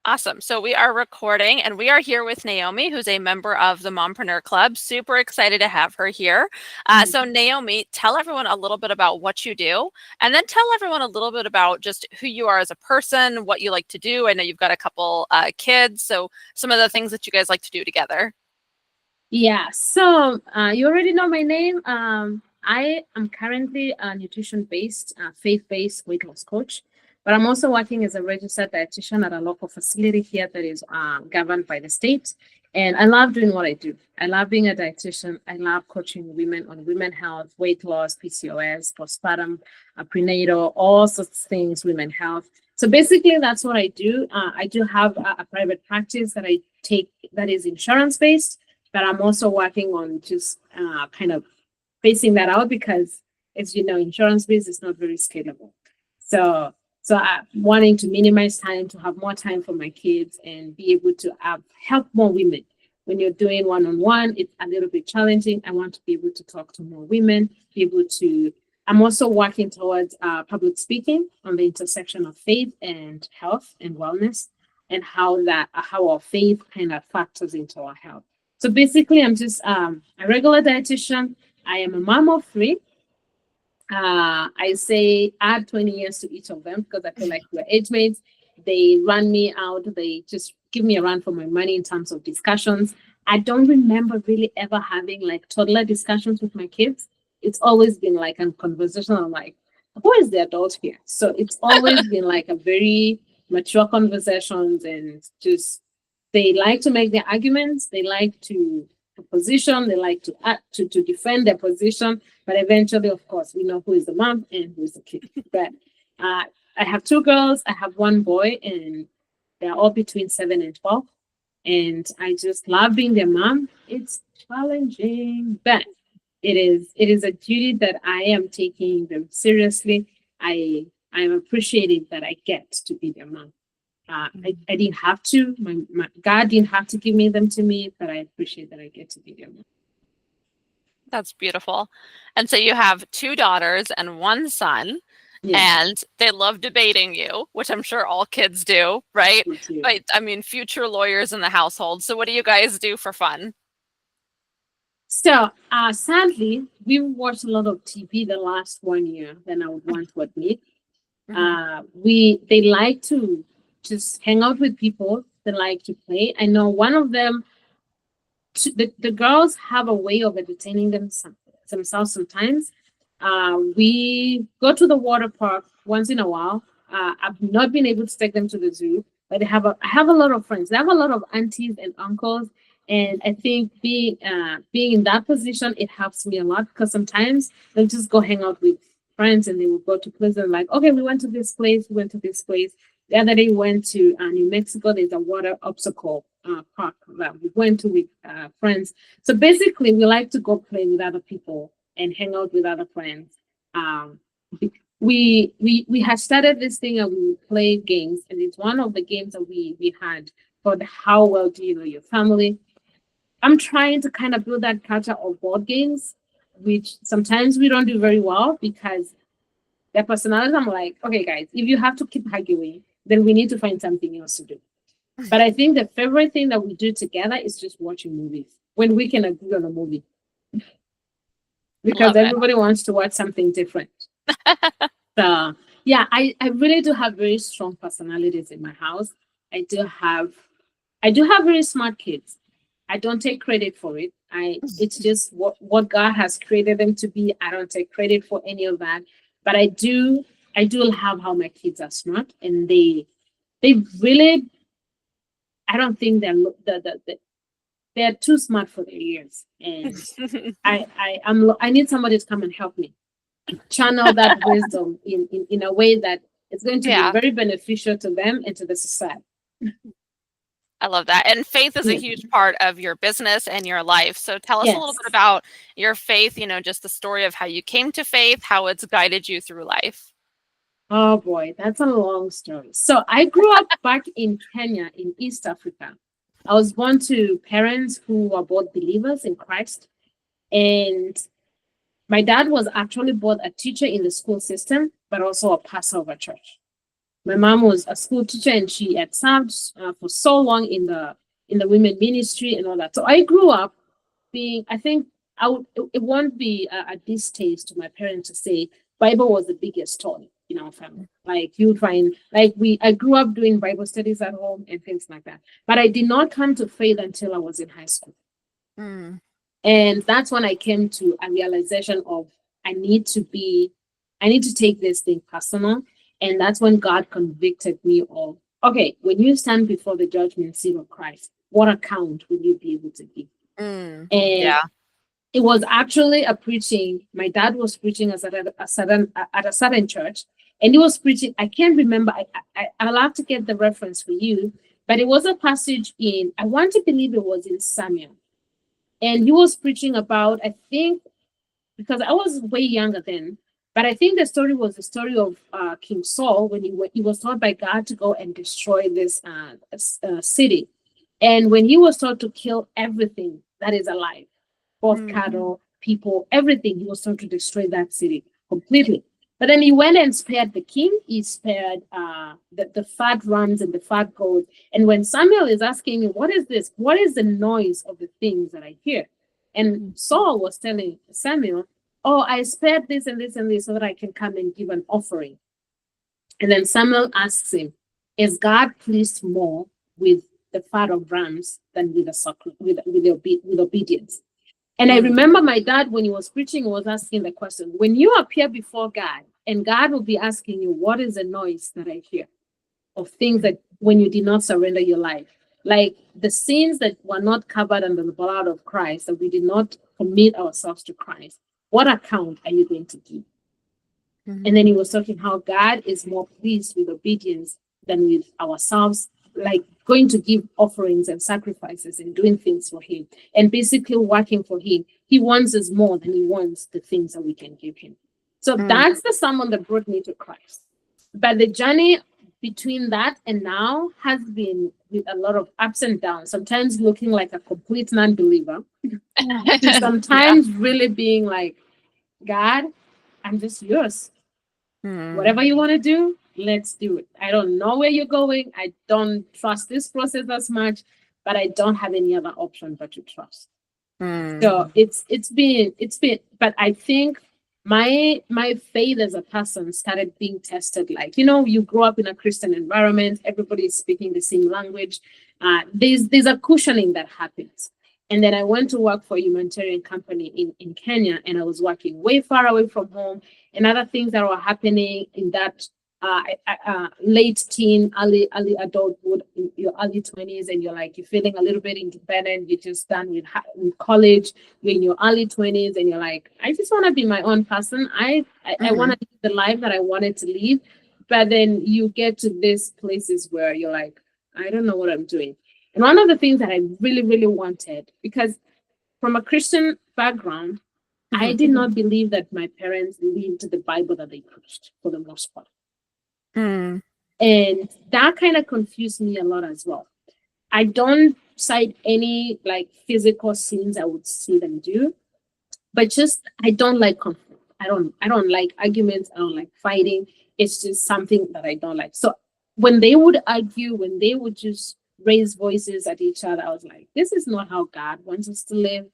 Awesome. So we are recording and we are here with Naomi, who's a member of the Mompreneur Club. Super excited to have her here. Mhm. So Naomi, tell everyone a little bit about what you do, and then tell everyone a little bit about just who you are as a person, what you like to do. I know you've got a couple kids, so some of the things that you guys like to do together. Yeah, so you already know my name. I am currently a nutrition-based, faith-based weight loss coach, but I'm also working as a registered dietitian at a local facility here that is governed by the state. And I love doing what I do. I love being a dietitian. I love coaching women on women health, weight loss, PCOS, postpartum, prenatal, all sorts of things, women health. So basically, that's what I do. I do have a private practice that I take that is insurance-based, but I'm also working on just kind of phasing that out because, as you know, insurance business is not very scalable. So, so I'm wanting to minimize time to have more time for my kids and be able to help more women. When you're doing one-on-one, it's a little bit challenging. I want to be able to talk to more women, be able to. I'm also working towards public speaking on the intersection of faith and health and wellness, and how our faith kind of factors into our health. So basically, I'm just a regular dietitian. I am a mom of three. I say add 20 years to each of them because I feel like we're age mates. They run me out. They just give me a run for my money in terms of discussions. I don't remember really ever having like toddler discussions with my kids. It's always been like a conversation. I'm like, who is the adult here? So it's always been like a very mature conversations and just they like to make their arguments. They like to position. They like to act to defend their position. But eventually, of course, we know who is the mom and who is the kid. But I have two girls. I have one boy, and they're all between 7 and 12. And I just love being their mom. It's challenging, but it is a duty that I am taking them seriously. I am appreciative that I get to be their mom. I didn't have to. My God didn't have to give me them to me, but I appreciate that I get to be their mom. That's beautiful. And so you have two daughters and one son, Yeah, and they love debating you, which I'm sure all kids do, right? me too. But I mean, future lawyers in the household. So what do you guys do for fun? So sadly, we've watched a lot of TV the last 1 year than I would want to admit. Mhm. We they like to just hang out with people. They like to play. I know one of them. The girls have a way of entertaining themselves sometimes. We go to the water park once in a while. I've not been able to take them to the zoo, but I have a lot of friends. They have a lot of aunties and uncles, and I think being in that position it helps me a lot because sometimes they'll just go hang out with friends and they will go to places and like, okay, we went to this place, we went to this place. The other day we went to New Mexico. There's a water obstacle park that we went to with friends. So basically, we like to go play with other people and hang out with other friends. Um, we had started this thing and we would play games, and it's one of the games that we had called "How Well Do You Know Your Family." I'm trying to kind of build that culture of board games, which sometimes we don't do very well because their personalities. I'm like, okay, guys, if you have to keep arguing, then we need to find something else to do. But I think the favorite thing that we do together is just watching movies when we can agree on a movie because Love it. everybody wants to watch something different. So yeah, I really do have very strong personalities in my house. I do have I do have very smart kids. I don't take credit for it. It's just what God has created them to be. I don't take credit for any of that. But I do love how my kids are smart and they really I don't think they're too smart for their ears. And I need somebody to come and help me channel that wisdom in a way that it's going to be Yeah, very beneficial to them and to the society. I love that. And faith is a Yeah. huge part of your business and your life. So tell us a little Yes. bit about your faith, just the story of how you came to faith, how it's guided you through life. Oh boy, that's a long story. So I grew up back in Kenya in East Africa. I was born to parents who were both believers in Christ. And my dad was actually both a teacher in the school system, but also a pastor of a church. My mom was a school teacher, and she had served for so long in the women ministry and all that. So I grew up being, I think I would, it won't be a distaste to my parents to say Bible was the biggest toy in our family. Like you find, I grew up doing Bible studies at home and things like that. But I did not come to faith until I was in high school. Mm. And that's when I came to a realization of I need to be, I need to take this thing personal. And that's when God convicted me of, okay, when you stand before the judgment seat of Christ, what account will you be able to give? Mm. And Yeah. it was actually a preaching. My dad was preaching at a certain church, and he was preaching. I can't remember. I'll have to get the reference for you, but it was a passage in. I want to believe it was in Samuel, and he was preaching about. I think because I was way younger then, but I think the story was the story of King Saul when he was told by God to go and destroy this city, and when he was told to kill everything that is alive, both Mm. cattle, people, everything. He was trying to destroy that city completely. But then he went and spared the king. He spared the fat rams and the fat goats. And when Samuel is asking me, what is this? What is the noise of the things that I hear? And Saul was telling Samuel, oh, I spared this and this and this so that I can come and give an offering. And then Samuel asks him, is God pleased more with the fat of rams than with with obedience? And I Mm. remember my dad, when he was preaching, was asking the question, when you appear before God, and God will be asking you, what is the noise that I hear of things that when you did not surrender your life? Like the sins that were not covered under the blood of Christ, that we did not commit ourselves to Christ. What account are you going to give? And then he was talking how God is more pleased with obedience than with ourselves, like going to give offerings and sacrifices and doing things for him and basically working for him. He wants us more than he wants the things that we can give him. So Mm. that's the sermon that brought me to Christ. But the journey between that and now has been with a lot of ups and downs, sometimes looking like a complete non-believer, to Yeah. sometimes really being like, God, I'm just yours. Mm. Whatever you want to do, let's do it. I don't know where you're going. I don't trust this process as much, but I don't have any other option but to trust. Mm. So it's been, but I think my faith as a person started being tested. Like, you grow up in a Christian environment, everybody is speaking the same language. There's a cushioning that happens. And then I went to work for a humanitarian company in Kenya, and I was working way far away from home, and other things that were happening in that late teen, early adulthood, in your early 20s, and you're feeling a little bit independent. You're just done with college. You're in your early 20s, and you're like, I just want to be my own person. I want to live the life that I wanted to live. But then you get to these places where you're like, I don't know what I'm doing. And one of the things that I really, really wanted, because from a Christian background, I did not believe that my parents lived the Bible that they preached for the most part. Mm. And that kind of confused me a lot as well. I don't cite any physical sins I would see them do, but just I don't like conflict. I don't like arguments. I don't like fighting. It's just something that I don't like. So when they would argue, when they would just raise voices at each other, I was like, this is not how God wants us to live.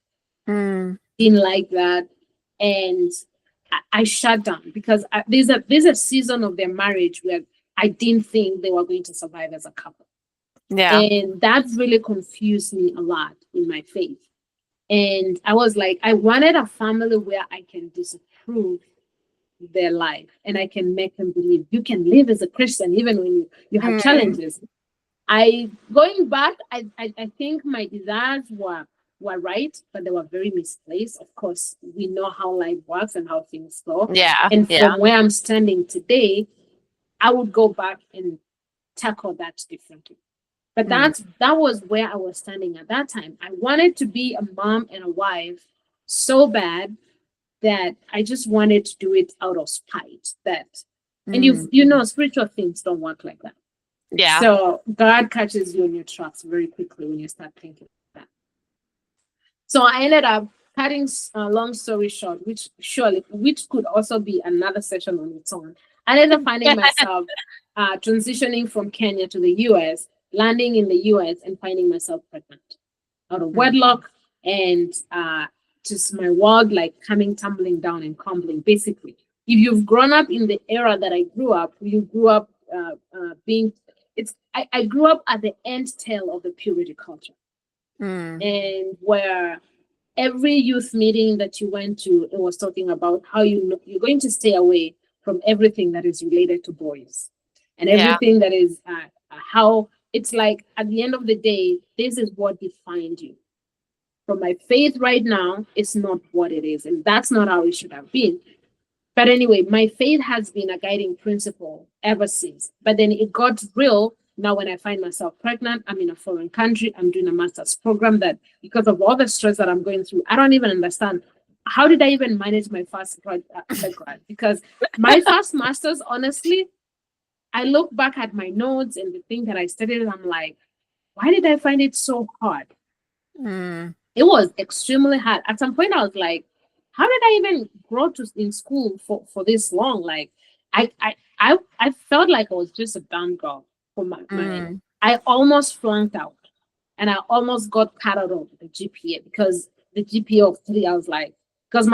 Mm. Didn't like that. And I shut down because there's a season of their marriage where I didn't think they were going to survive as a couple. Yeah. And that's really confused me a lot in my faith. And I was like, I wanted a family where I can disapprove their life and I can make them believe you can live as a Christian even when you have challenges. Going back, I think my desires were right, but they were very misplaced. Of course, we know how life works and how things go. Yeah. And Yeah. from where I'm standing today, I would go back and tackle that differently. But Mm. that was where I was standing at that time. I wanted to be a mom and a wife so bad that I just wanted to do it out of spite. And Mm. spiritual things don't work like that. Yeah. So God catches you in your tracks very quickly when you start thinking that. So I ended up cutting a long story short, which could also be another session on its own. I ended up finding myself transitioning from Kenya to the US, landing in the US, and finding myself pregnant out of Mm. wedlock, and just my world like coming tumbling down and crumbling. Basically, if you've grown up in the era that I grew up, you grew up being. I grew up at the end tail of the purity culture, Mm. and where every youth meeting that you went to, it was talking about how you're going to stay away from everything that is related to boys, and Yeah. everything that is how it's like at the end of the day, this is what defined you. From my faith right now, it's not what it is, and that's not how it should have been. But anyway, my faith has been a guiding principle ever since. But then it got real now when I find myself pregnant. I'm in a foreign country. I'm doing a master's program that, because of all the stress that I'm going through, I don't even understand. How did I even manage my first undergrad? Because my first master's, honestly, I look back at my notes and the thing that I studied, and I'm like, why did I find it so hard? Mm. It was extremely hard. At some point, I was like, how did I even grow to in school for this long? Like, I felt like I was just a dumb girl for my Mm. I almost flunked out, and I almost got cut out of the GPA because the GPA of 3, I was like, because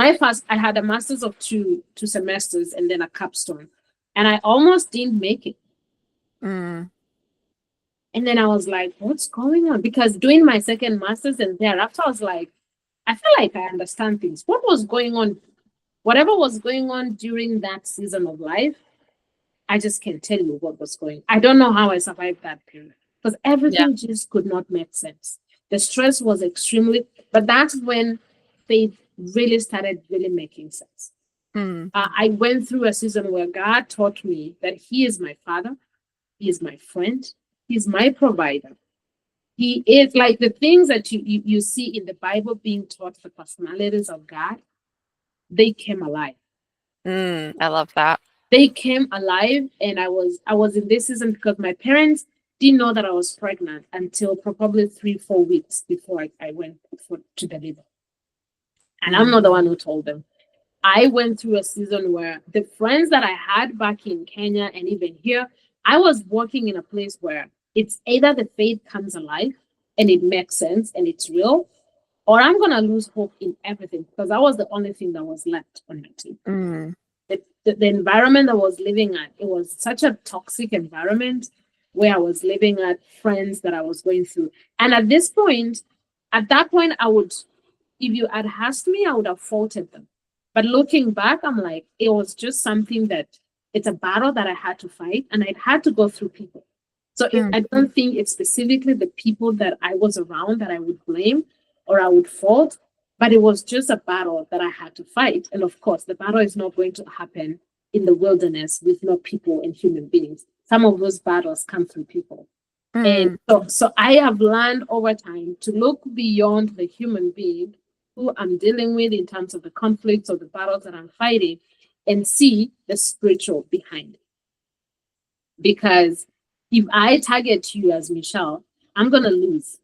I had a master's of two semesters and then a capstone, and I almost didn't make it. Mm. And then I was like, what's going on? Because doing my second master's and thereafter, I was like, I feel like I understand things. What was going on? Whatever was going on during that season of life, I just can't tell you what was going. I don't know how I survived that period because Yeah. everything just could not make sense. The stress was extremely, but that's when faith really started really making sense. Mm. I went through a season where God taught me that He is my Father, He is my friend, He's my provider. He is like the things that you see in the Bible being taught, the personalities of God, they came alive. Mm. I love that. They came alive, and I was in this season because my parents didn't know that I was pregnant until probably 3-4 weeks before I went to deliver. And I'm Mm. not the one who told them. I went through a season where the friends that I had back in Kenya and even here, I was working in a place where it's either the faith comes alive and it makes sense and it's real, or I'm gonna lose hope in everything because that was the only thing that was left on my team. Mm. The environment I was living at, it was such a toxic environment where I was living at, friends that I was going through. And at that point, if you had asked me, I would have faulted them. But looking back, I'm like, it was just something that it's a battle that I had to fight, and I had to go through people. So Mm. I don't think it's specifically the people that I was around that I would blame or I would fault, but it was just a battle that I had to fight. And of course, the battle is not going to happen in the wilderness with no people and human beings. Some of those battles come through people. And Mm. so I have learned over time to look beyond the human being who I'm dealing with in terms of the conflicts or the battles that I'm fighting and see the spiritual behind it. Because if I target you as Michelle, I'm going to lose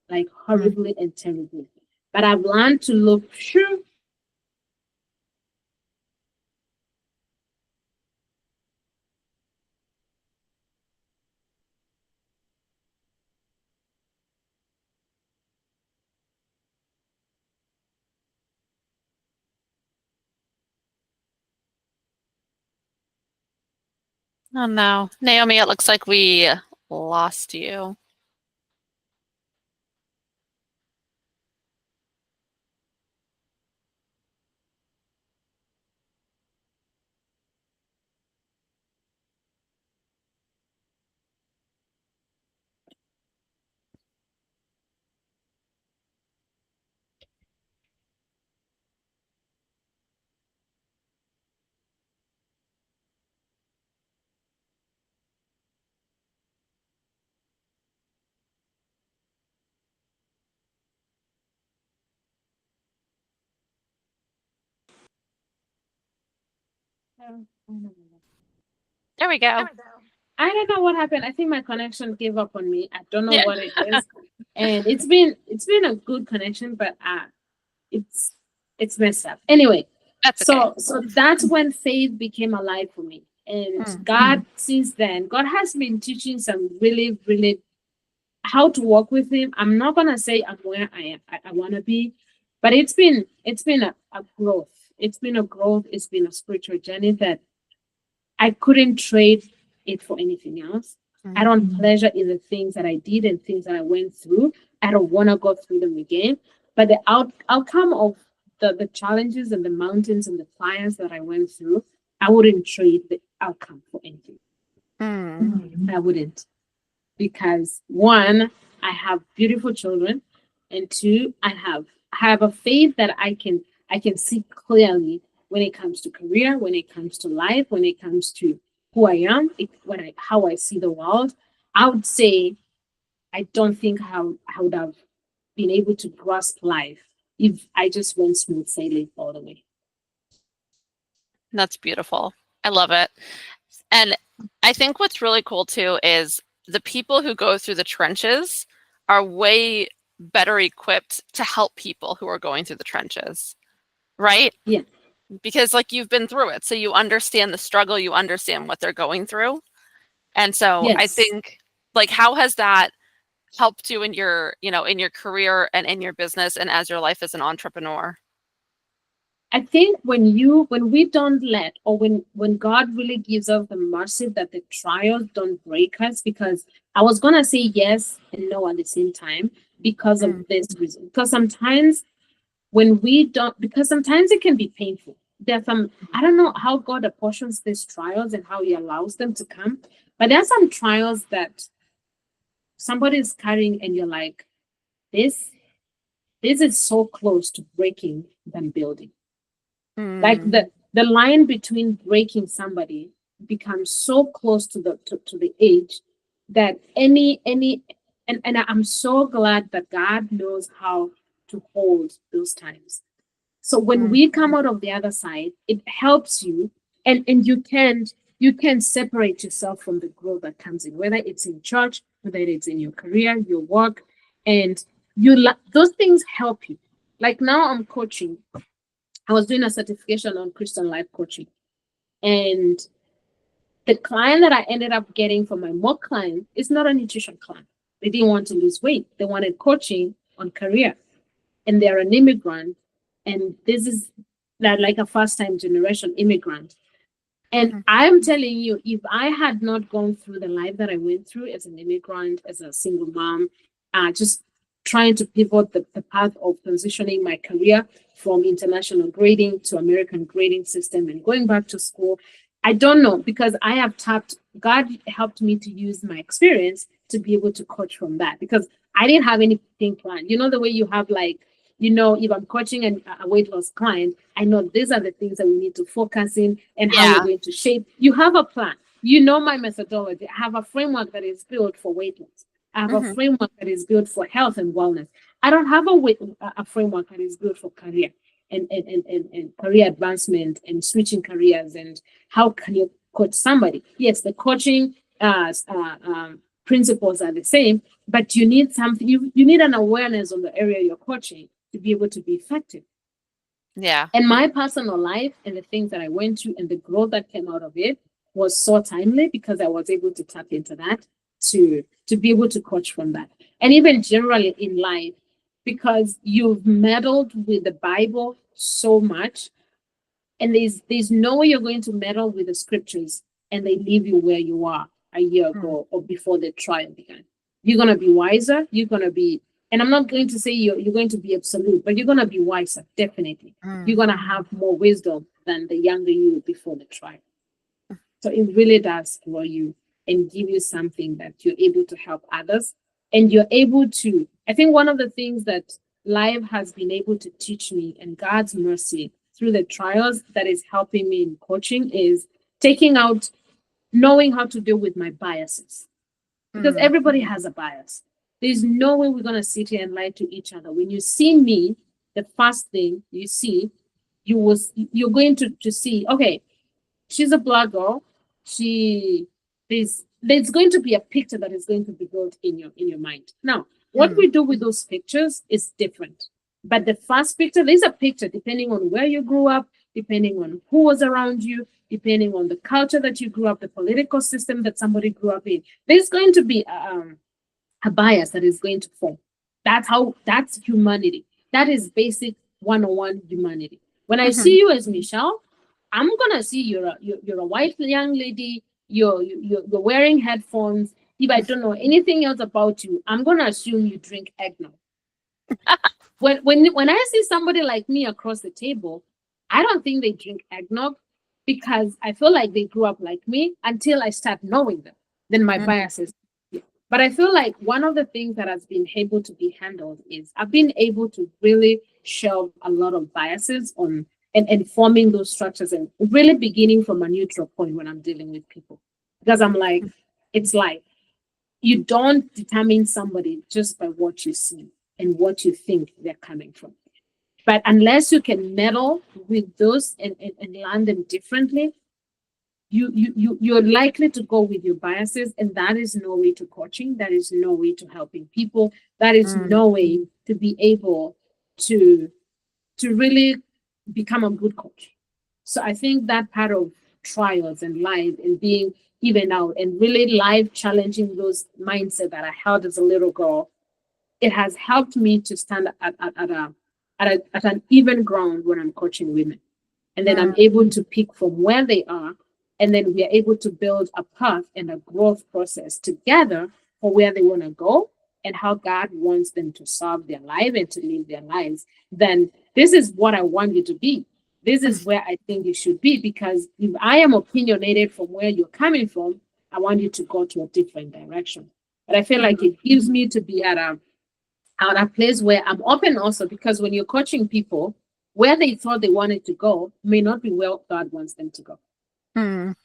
like Mm. horribly and terribly. But I've learned to look sure. Oh no, Naomi, it looks like we lost you. There we go. I don't know what happened. I think my connection gave up on me. I don't know Yeah, what it is. And it's been a good connection, but it's it's messed up. Anyway, that's okay. so that's when faith became alive for me. And Mm. God, since then, God has been teaching some really, really how to work with him. I'm not gonna say I'm where I wanna be, but it's been a growth. It's been a growth, it's been a spiritual journey that I couldn't trade it for anything else. I Mm. don't pleasure in the things that I did and things that I went through. I don't want to go through them again. But the outcome of the challenges and the mountains and the fires that I went through, I wouldn't trade the outcome for anything. Mm. I wouldn't. Because one, I have beautiful children, and two, I have a faith that I can see clearly when it comes to career, when it comes to life, when it comes to who I am, how I see the world. I would say I don't think how I would have been able to grasp life if I just went smooth sailing all the way. That's beautiful. I love it. And I think what's really cool too is the people who go through the trenches are way better equipped to help people who are going through the trenches, right? Yeah. Because like you've been through it, so you understand the struggle, you understand what they're going through. And so I Yes. think like how has that helped you in your, in your career and in your business and as your life as an entrepreneur? I think when we don't let, or when God really gives us the mercy that the trials don't break us, because I was gonna say yes and no at the same time because of Mm. this reason. Because sometimes when we don't, because sometimes it can be painful. There's some, I don't know how God apportions these trials and how He allows them to come, but there are some trials that somebody is carrying, and you're like, this this is so close to breaking than building. Like Mm. the line between breaking somebody becomes so close to the edge that any and I'm so glad that God knows how to hold those times. So when Mm. we come out of the other side, it helps you, and you can separate yourself from the growth that comes in, whether it's in church, whether it's in your career, your work, and those things help you. Like now I'm coaching. I was doing a certification on Christian life coaching. And the client that I ended up getting for my mock client is not a nutrition client. They didn't want to lose weight. They wanted coaching on career. And they're an immigrant. And this is like a first time generation immigrant. And Mhm. I'm telling you, if I had not gone through the life that I went through as an immigrant, as a single mom, just trying to pivot the path of transitioning my career from international grading to American grading system and going back to school, I don't know, because I have tapped, God helped me to use my experience to be able to coach from that, because I didn't have anything planned. You know, the way you have like, if I'm coaching a weight loss client, I know these are the things that we need to focus in and how we're Yeah. going to shape. You have a plan. You know my methodology. I have a framework that is built for weight loss. I have a Mhm. framework that is built for health and wellness. I don't have a framework that is built for career and career advancement and switching careers and how can you coach somebody. Yes, the coaching principles are the same, but you need something. You need an awareness on the area you're coaching to be able to be effective. Yeah. And my personal life and the things that I went through and the growth that came out of it was so timely because I was able to tap into that to be able to coach from that. And even generally in life, because you've meddled with the Bible so much, and there's no way you're going to meddle with the scriptures and they leave you where you are a year Mm. ago or before the trial began. You're gonna be wiser, you're gonna be, and I'm not going to say you're going to be absolute, but you're gonna be wiser, definitely. You're Mm. gonna have more wisdom than the younger you before the trial. So it really does grow you and give you something that you're able to help others. And you're able to, I think one of the things that life has been able to teach me and God's mercy through the trials that is helping me in coaching is taking out, knowing how to deal with my biases. Because Mm. everybody has a bias. There's no way we're going to sit here and lie to each other. When you see me, the first thing you see, you're going to see, okay, she's a black girl. She there's going to be a picture that is going to be built in your mind. Now, what Mm. we do with those pictures is different. But the first picture, there's a picture depending on where you grew up, depending on who was around you, depending on the culture that you grew up, the political system that somebody grew up in. There's going to be a bias that is going to form. That's humanity. That is basic 101 humanity. When I Mhm. see you as Michelle, I'm gonna see you're a white young lady. You're wearing headphones. If I don't know anything else about you, I'm gonna assume you drink eggnog. When I see somebody like me across the table, I don't think they drink eggnog because I feel like they grew up like me until I start knowing them. Then my Mhm. biases. Yeah. But I feel like one of the things that has been able to be handled is I've been able to really shelve a lot of biases on and forming those structures and really beginning from a neutral point when I'm dealing with people. Because I'm like, it's like you don't determine somebody just by what you see and what you think they're coming from. But unless you can meddle with those and learn them differently, you're likely to go with your biases, and that is no way to coaching. That is no way to helping people. That is Mm. no way to be able to to really become a good coach. So I think that part of trials and life and being even out and really life challenging those mindset that I held as a little girl, it has helped me to stand at an even ground when I'm coaching women. And then I'm Mm. able to pick from where they are. And then we are able to build a path and a growth process together for where they want to go and how God wants them to solve their life and to live their lives. Then this is what I want you to be. This is where I think you should be, because if I am opinionated from where you're coming from, I want you to go to a different direction. But I feel like Mhm. it gives me to be at a place where I'm open also, because when you're coaching people, where they thought they wanted to go may not be where God wants them to go. Mm.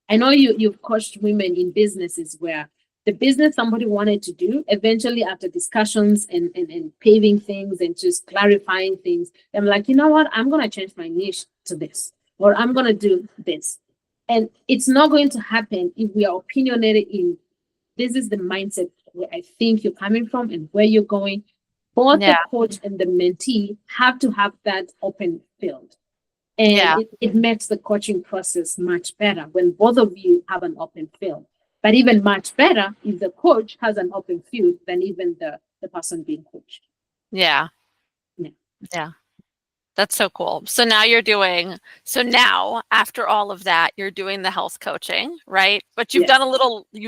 I know you've coached women in businesses where the business somebody wanted to do, eventually after discussions and paving things and just clarifying things, I'm like, you know what, I'm gonna change my niche to this, or I'm gonna do this. And it's not going to happen if we are opinionated in this is the mindset where I think you're coming from and where you're going. Both the Yeah. coach and the mentee have to have that open field. And Yeah. it makes the coaching process much better when both of you have an open field. But even much better if the coach has an open field than even the person being coached. Yeah. Yeah. Yeah. That's so cool. So now after all of that, you're doing the health coaching, right? But Yes. you've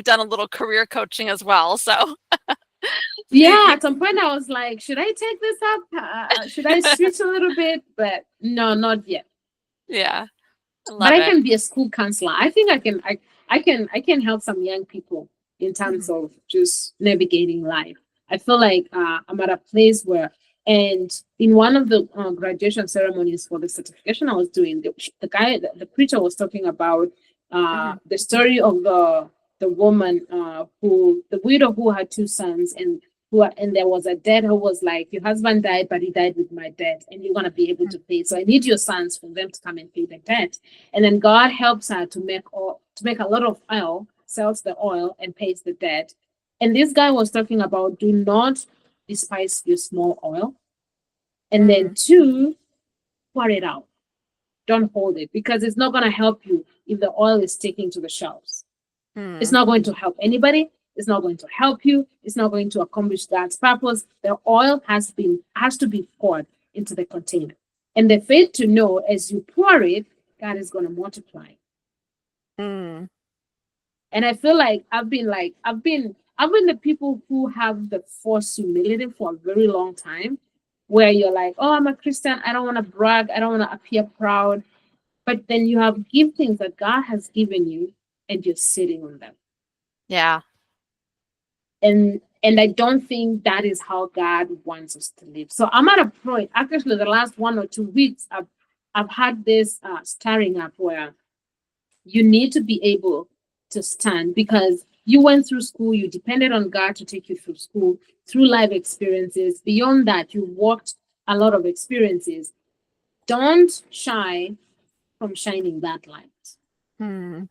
done a little career coaching as well. So Yeah, you at some point I was like, should I take this up? Should I switch a little bit? But no, not yet. yeah, I But love I it. can be a school counselor. I think I can help some young people in terms Mhm. of just navigating life. I feel like I'm at a place where, and in one of the graduation ceremonies for the certification I was doing, the preacher was talking about Mhm. the story of the woman the widow who had two sons, and there was a debt who was like, your husband died, but he died with my debt, and you're gonna be able to pay. So I need your sons for them to come and pay the debt. And then God helps her to make a lot of oil, sells the oil and pays the debt. And this guy was talking about do not despise your small oil. And then Mm. two, pour it out. Don't hold it, because it's not gonna help you if the oil is sticking to the shelves. It's Mm. not going to help anybody. It's not going to help you. It's not going to accomplish God's purpose. The oil has to be poured into the container. And the faith to know as you pour it, God is going to multiply. Mm. And I feel like I've been the people who have the forced humility for a very long time, where you're like, oh, I'm a Christian. I don't want to brag. I don't want to appear proud. But then you have giftings that God has given you, and you're sitting on them. Yeah. And I don't think that is how God wants us to live. So I'm at a point. Actually, the last 1 or 2 weeks, I've had this stirring up where you need to be able to stand, because you went through school, you depended on God to take you through school, through life experiences. Beyond that, you walked a lot of experiences. Don't shy from shining that light. Mm.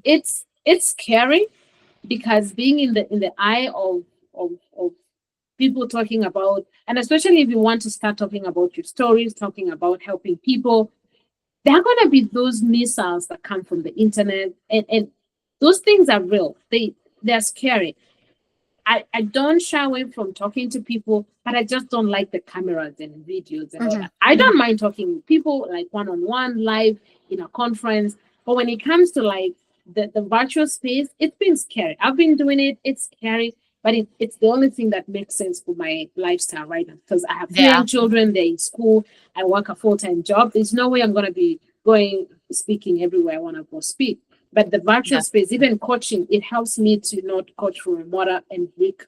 It's scary, because being in the eye of people talking about, and especially if you want to start talking about your stories, talking about helping people, there are going to be those missiles that come from the internet, and those things are real. They're scary. I don't shy away from talking to people, but I just don't like the cameras and videos and all Hmm. that. I don't mind talking with people like one on one, live in a conference. But when it comes to like the virtual space, it's been scary. I've been doing it, it's scary, but it's the only thing that makes sense for my lifestyle right now because I have three Yeah. young children, they're in school, I work a full-time job. There's no way I'm going to be going speaking everywhere I want to go speak. But the virtual Yeah. space, even coaching, it helps me to not coach from a mortar and brick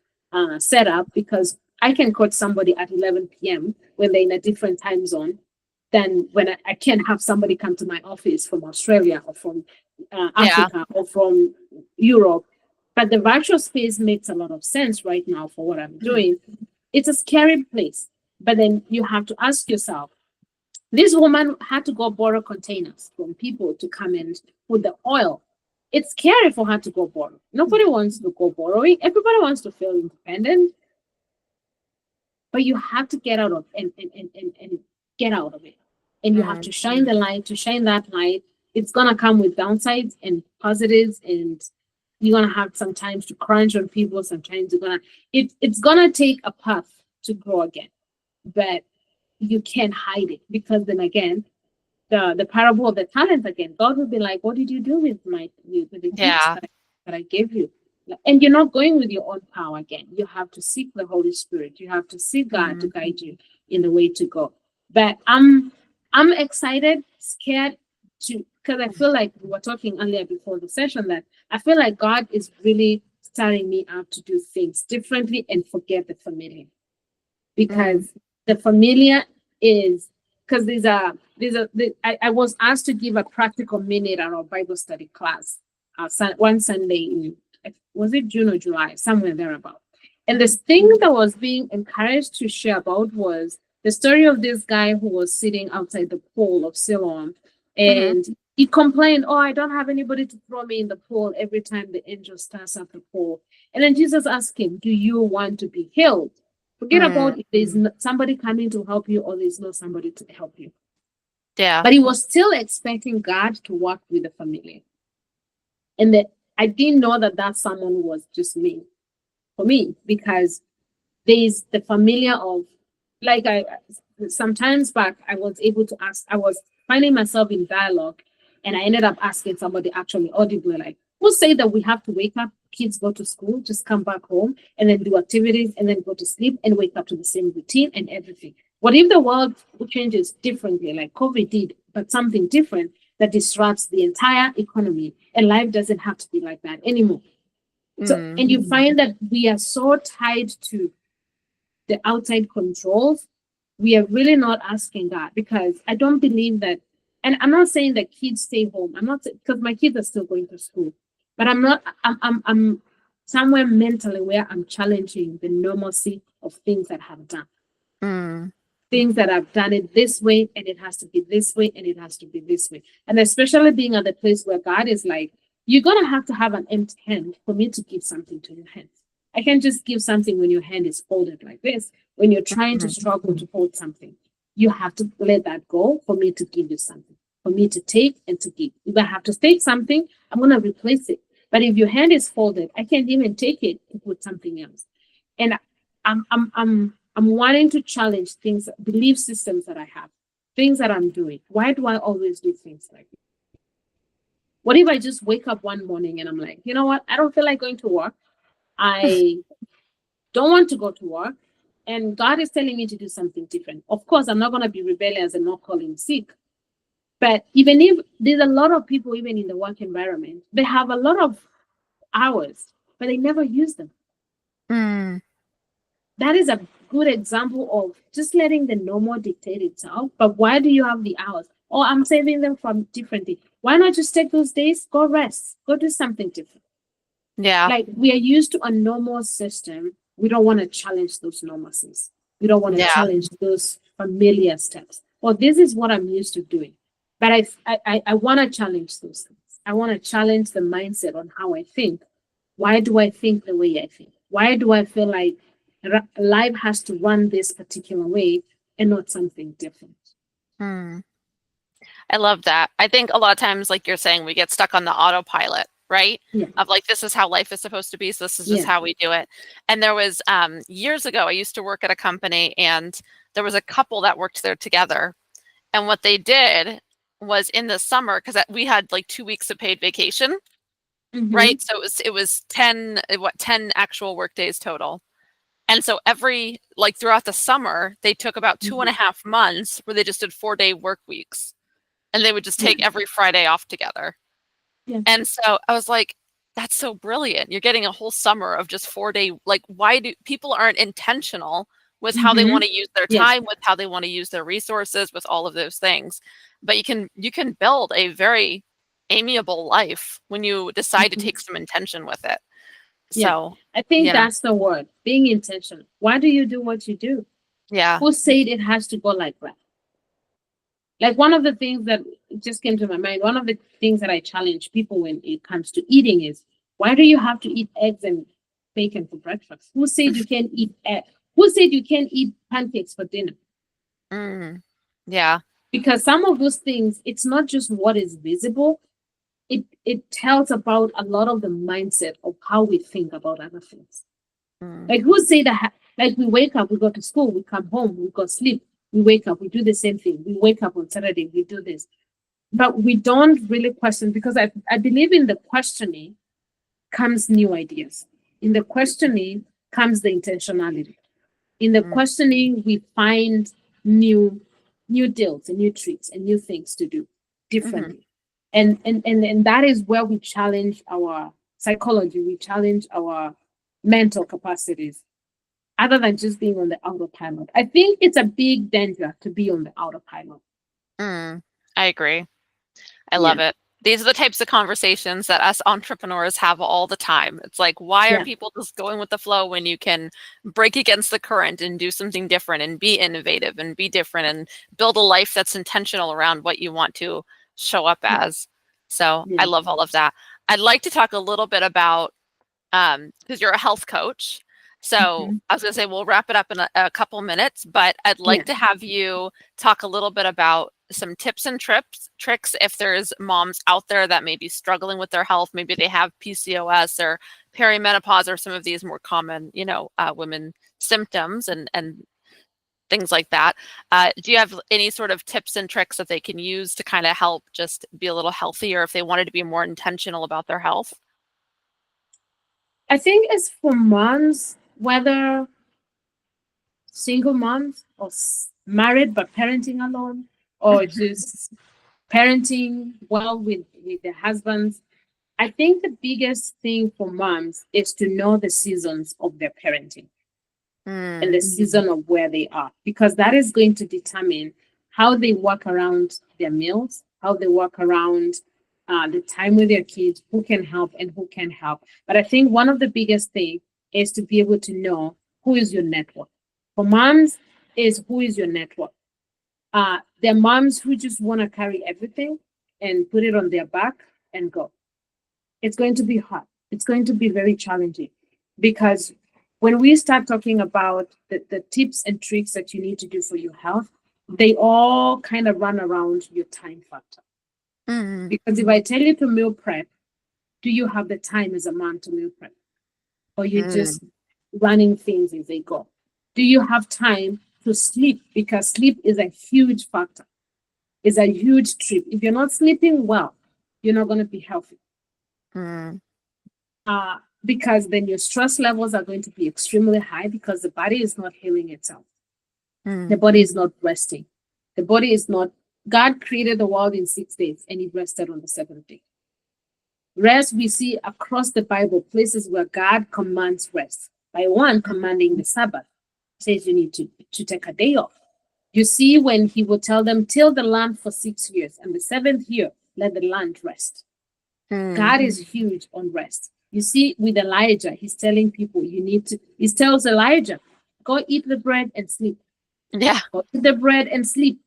setup because I can coach somebody at 11 p.m. when they're in a different time zone than when I can have somebody come to my office from Australia or from Yeah. Africa or from Europe. But the virtual space makes a lot of sense right now for what I'm Mhm. doing. It's a scary place, but then you have to ask yourself, this woman had to go borrow containers from people to come and put the oil. It's scary for her to go borrow. Nobody wants to go borrowing. Everybody wants to feel independent, but you have to get out of and get out of it. And you have Mm. to shine the light. To shine that light, it's gonna come with downsides and positives, and you're gonna have sometimes to crunch on people. Sometimes you're gonna it's gonna take a path to grow again, but you can't hide it because then again the parable of the talents again. God will be like, "What did you do with the gifts Yeah. that I gave you?" And you're not going with your own power again. You have to seek the Holy Spirit. You have to seek God to Mm. guide you in the way to go. But I'm excited, scared to because I feel like we were talking earlier before the session that I feel like God is really starting me out to do things differently and forget the familiar Mm. because the familiar is because I was asked to give a practical minute at our Bible study class one Sunday in was it June or July, somewhere thereabout. And this thing that was being encouraged to share about was the story of this guy who was sitting outside the pool of Siloam Hmm. and he complained, "Oh, I don't have anybody to throw me in the pool every time the angel starts at the pool." And then Jesus asked him, "Do you want to be healed?" Forget Mm. about if there's somebody coming to help you or there's no somebody to help you. Yeah. But he was still expecting God to work with the family. And that I didn't know that that someone was just me for me because there's the familiar of like I sometimes back I was able to ask I was finding myself in dialogue and I ended up asking somebody actually audibly like who say that we have to wake up, kids go to school, just come back home and then do activities and then go to sleep and wake up to the same routine and everything. What if the world changes differently like COVID did, but something different that disrupts the entire economy and life doesn't have to be like that anymore? So, Mm. and you find that we are so tied to the outside controls, we are really not asking God because I don't believe that. And I'm not saying that kids stay home. I'm not because my kids are still going to school, but I'm not. I'm somewhere mentally where I'm challenging the normalcy of things that have done. Mm. Things that I've done it this way, and it has to be this way, and it has to be this way. And especially being at the place where God is like, you're gonna have to have an empty hand for me to give something to your hands. I can't just give something when your hand is folded like this. When you're trying to Mhm. struggle to hold something, you have to let that go for me to give you something, for me to take and to give. If I have to take something, I'm gonna replace it. But if your hand is folded, I can't even take it to put something else. And I'm wanting to challenge things, belief systems that I have, things that I'm doing. Why do I always do things like this? What if I just wake up one morning and I'm like, you know what? I don't feel like going to work. I don't want to go to work. And God is telling me to do something different. Of course, I'm not going to be rebellious and not call him sick. But even if there's a lot of people, even in the work environment, they have a lot of hours, but they never use them. Mm. That is a good example of just letting the normal dictate itself. But why do you have the hours? Oh, I'm saving them from different things. Why not just take those days, go rest, go do something different? Yeah. Like we are used to a normal system. We don't want to challenge those normalcies. We don't want to Yeah. challenge those familiar steps. Well, this is what I'm used to doing. But I want to challenge those things. I want to challenge the mindset on how I think. Why do I think the way I think? Why do I feel like life has to run this particular way and not something different? Mm. I love that. I think a lot of times, like you're saying, we get stuck on the autopilot, right? Yeah. Of like, this is how life is supposed to be. So this is just Yeah. how we do it. And there was years ago, I used to work at a company and there was a couple that worked there together. And what they did was in the summer, because we had like 2 weeks of paid vacation, right? So it was 10 actual work days total. And so like throughout the summer, they took about 2.5 months where they just did 4-day work weeks. And they would just take every Friday off together. Yeah. And so I was like, that's so brilliant. You're getting a whole summer of just 4-day. Like, why do people aren't intentional with how they want to use their time, with how they want to use their resources, with all of those things? But you can build a very amiable life when you decide to take some intention with it. So I think that's the word, being intentional. Why do you do what you do? Yeah. Who said it has to go like that? Like one of the things that just came to my mind, one of the things that I challenge people when it comes to eating is, why do you have to eat eggs and bacon for breakfast? Who said you can't eat egg? Who said you can't eat pancakes for dinner? Yeah. Because some of those things, it's not just what is visible. It tells about a lot of the mindset of how we think about other things. Like who say that, like we wake up, we go to school, we come home, we go sleep, we wake up, we do the same thing. We wake up on Saturday, we do this. But we don't really question, because I believe in the questioning comes new ideas. In the questioning comes the intentionality. In the questioning, we find new deals and new tricks and new things to do differently. And that is where we challenge our psychology, we challenge our mental capacities, other than just being on the autopilot. I think it's a big danger to be on the autopilot. I agree. I love it. These are the types of conversations that us entrepreneurs have all the time. It's like, why are people just going with the flow when you can break against the current and do something different and be innovative and be different and build a life that's intentional around what you want to show up as? So I love all of that. I'd like to talk a little bit about, because you're a health coach. So I was going to say, we'll wrap it up in a couple minutes, but I'd like to have you talk a little bit about some tips and tricks if there's moms out there that may be struggling with their health. Maybe they have PCOS or perimenopause or some of these more common, women symptoms and things like that. Do you have any sort of tips and tricks that they can use to kind of help just be a little healthier if they wanted to be more intentional about their health? I think it's for moms, whether single moms or married but parenting alone, or just parenting well with their husbands. I think the biggest thing for moms is to know the seasons of their parenting and the season of where they are, because that is going to determine how they work around their meals, how they work around the time with their kids, who can help and who can help. But I think one of the biggest things is to be able to know who is your network. For moms, is who is your network. There are moms who just want to carry everything and put it on their back and go. It's going to be hard. It's going to be very challenging, because when we start talking about the tips and tricks that you need to do for your health, they all kind of run around your time factor. Because if I tell you to meal prep, do you have the time as a mom to meal prep? Or you're just running things as they go? Do you have time to sleep? Because sleep is a huge factor. It's a huge trip. If you're not sleeping well, you're not going to be healthy. Because then your stress levels are going to be extremely high, because the body is not healing itself. The body is not resting. The body is not. God created the world in 6 days and he rested on the seventh day. Rest, we see across the Bible, places where God commands rest. By one commanding the Sabbath, says you need to take a day off. You see when he will tell them, till the land for 6 years, and the seventh year, let the land rest. God is huge on rest. You see with Elijah, he's telling people he tells Elijah, go eat the bread and sleep. Go eat the bread and sleep.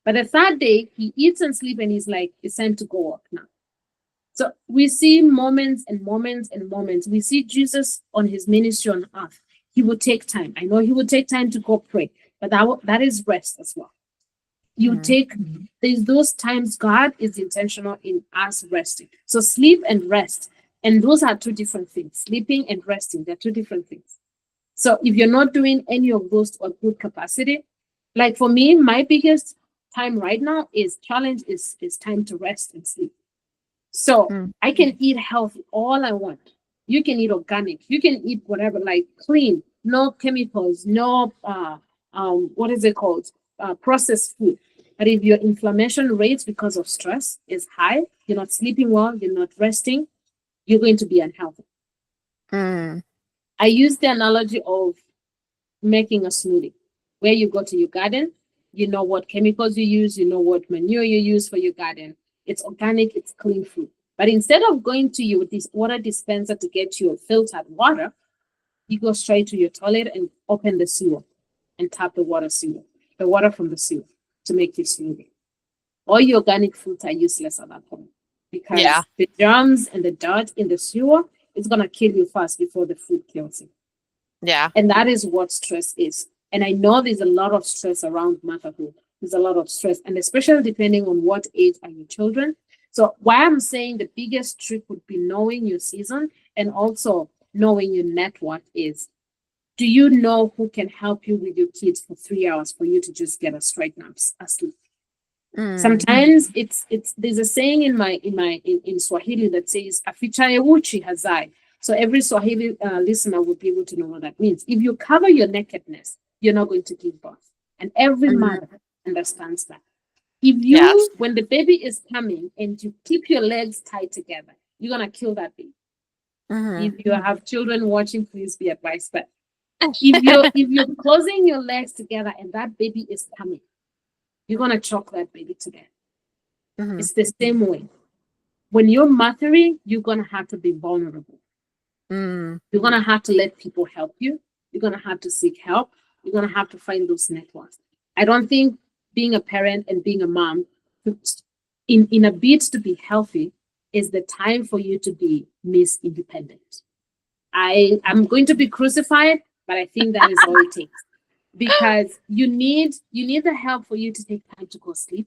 But the third day, he eats and sleeps, and he's like, it's time to go up now. So we see moments and moments and moments. We see Jesus on his ministry on earth. He would take time. I know he would take time to go pray, but that is rest as well. You take there's those times God is intentional in us resting. So sleep and rest, and those are two different things. Sleeping and resting, they're two different things. So if you're not doing any of those to a good capacity, like for me, my biggest time right now is challenge is time to rest and sleep. So Mm. I can eat healthy all I want. You can eat organic. You can eat whatever, like clean, no chemicals, no what is it called? Processed food. But if your inflammation rates because of stress is high, you're not sleeping well, you're not resting, you're going to be unhealthy. Mm. I use the analogy of making a smoothie, where you go to your garden, you know what chemicals you use, you know what manure you use for your garden. It's organic, it's clean food. But instead of going to your this water dispenser to get your filtered water, you go straight to your toilet and open the sewer and tap the water from the sewer to make your smoothie. All your organic foods are useless at that point Yeah. because the germs and the dirt in the sewer is gonna kill you fast before the food kills you. Yeah. And that is what stress is. And I know there's a lot of stress around motherhood. There's a lot of stress, and especially depending on what age are your children. So why I'm saying the biggest trick would be knowing your season and also knowing your network is, do you know who can help you with your kids for 3 hours for you to just get a straight nap asleep? Mm. Sometimes it's there's a saying in Swahili that says afichaye uchi hazai. So every Swahili listener will be able to know what that means. If you cover your nakedness, you're not going to give birth, and every Mhm. mother understands that. If Yes. you, when the baby is coming, and you keep your legs tied together, you're gonna kill that baby. Mhm. If you have children watching, please be advised. But if you're closing your legs together and that baby is coming, you're gonna choke that baby to death. Mhm. It's the same way. When you're mothering, you're gonna have to be vulnerable. Mm. You're gonna have to let people help you. You're gonna have to seek help. You're gonna have to find those networks. I don't think being a parent and being a mom, in a bid to be healthy, is the time for you to be Miss Independent. I'm going to be crucified, but I think that is all it takes, because you need the help for you to take time to go sleep.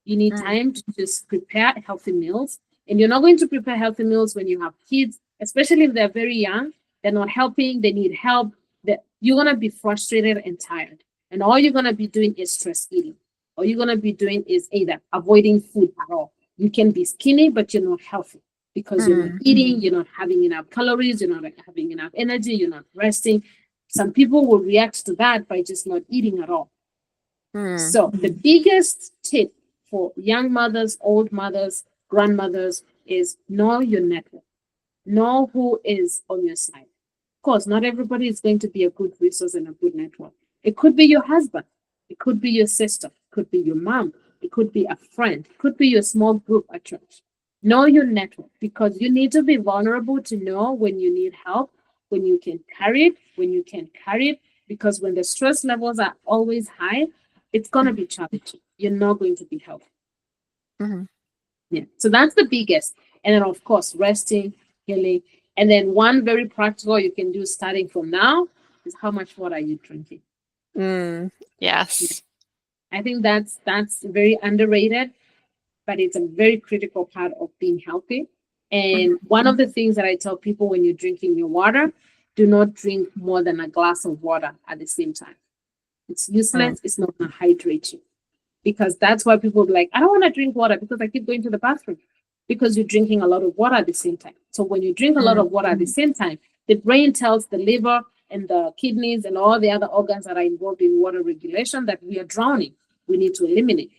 You need Mm. time to just prepare healthy meals, and you're not going to prepare healthy meals when you have kids, especially if they're very young. They're not helping, they need help. That you're gonna be frustrated and tired, and all you're gonna be doing is stress eating. All you're gonna be doing is either avoiding food at all. You can be skinny, but you're not healthy because you're not Mm. eating, you're not having enough calories, you're not having enough energy, you're not resting. Some people will react to that by just not eating at all. Mm. So the biggest tip for young mothers, old mothers, grandmothers is know your network. Know who is on your side. Of course, not everybody is going to be a good resource and a good network. It could be your husband. It could be your sister. It could be your mom. It could be a friend. It could be your small group at church. Know your network, because you need to be vulnerable to know when you need help, when you can carry it, when you can carry it. Because when the stress levels are always high, it's going to be challenging. You're not going to be healthy. Mhm. Yeah. So that's the biggest. And then, of course, resting, healing. And then, one very practical you can do starting from now is, how much water are you drinking? Mm. Yes. I think that's very underrated, but it's a very critical part of being healthy. Mhm. And one of the things that I tell people when you're drinking your water, do not drink more than a glass of water at the same time. It's Mm. useless. It's not going to hydrate you, because that's why people be like, I don't want to drink water because I keep going to the bathroom, because you're drinking a lot of water at the same time. So when you drink a lot Mm. of water at the same time, the brain tells the liver and the kidneys and all the other organs that are involved in water regulation that we are drowning. We need to eliminate,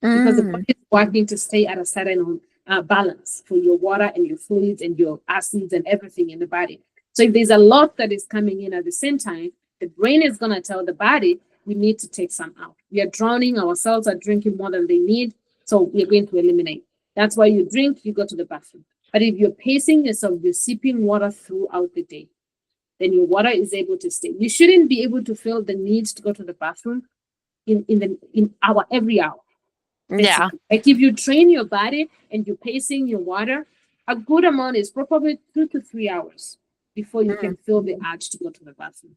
because the Mm. body is working to stay at a certain balance for your water and your fluids and your acids and everything in the body. So if there's a lot that is coming in at the same time, the brain is going to tell the body, we need to take some out. We are drowning, our cells are drinking more than they need, so we're going to eliminate. That's why you drink, you go to the bathroom. But if you're pacing yourself, you're sipping water throughout the day, then your water is able to stay. You shouldn't be able to feel the need to go to the bathroom in our every hour, Yeah. basically. Like if you train your body and you're pacing your water, a good amount is probably 2 to 3 hours before you Mm. can feel the urge to go to the bathroom.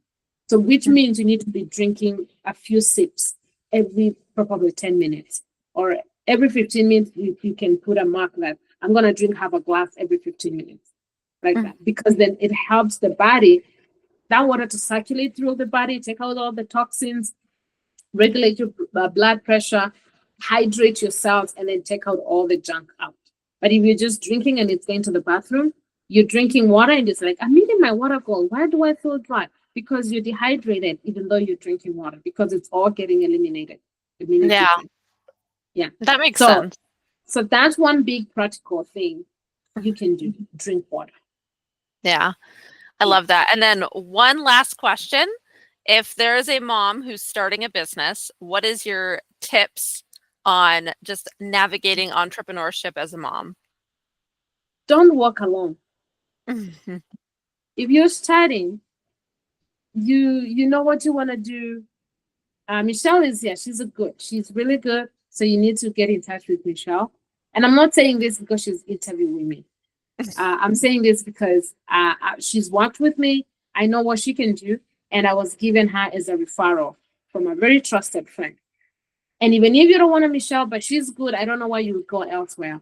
So, which means you need to be drinking a few sips every probably 10 minutes, or every 15 minutes. You can put a mark that I'm going to drink half a glass every 15 minutes, like Mm. that, because then it helps the body, that water, to circulate through the body, take out all the toxins, regulate your blood pressure, hydrate your cells, and then take out all the junk out. But if you're just drinking and it's going to the bathroom, you're drinking water and it's like, I'm meeting my water goal. Why do I feel dry? Because you're dehydrated, even though you're drinking water, because it's all getting eliminated Yeah, immediately. Yeah. that makes So, sense. so that's one big practical thing you can do. Drink water. Yeah, I love that. And then one last question. If there is a mom who's starting a business, what is your tips on just navigating entrepreneurship as a mom? Don't walk alone. Mhm. If you're starting, you know what you want to do. Michelle is here. She's really good. So you need to get in touch with Michelle. And I'm not saying this because she's interviewing me. I'm saying this because she's worked with me. I know what she can do. And I was given her as a referral from a very trusted friend. And even if you don't want a Michelle, but she's good, I don't know why you would go elsewhere.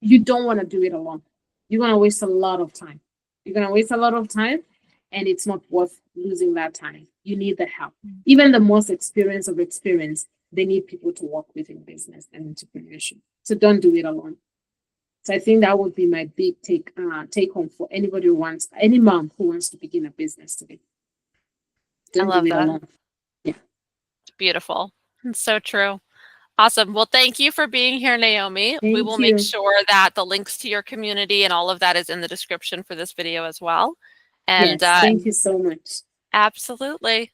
You don't want to do it alone. You're going to waste a lot of time. You're going to waste a lot of time, and it's not worth losing that time. You need the help. Even the most experienced of experience, they need people to work with in business and entrepreneurship. So don't do it alone. So I think that would be my big take home for anybody who wants, any mom who wants to begin a business today. I Don't love do it that. alone. Yeah. Beautiful. It's so true. Awesome. Well, thank you for being here, Naomi. We Thank will make you. sure that the links to your community and all of that is in the description for this video as well. And Yes. Thank you so much. absolutely.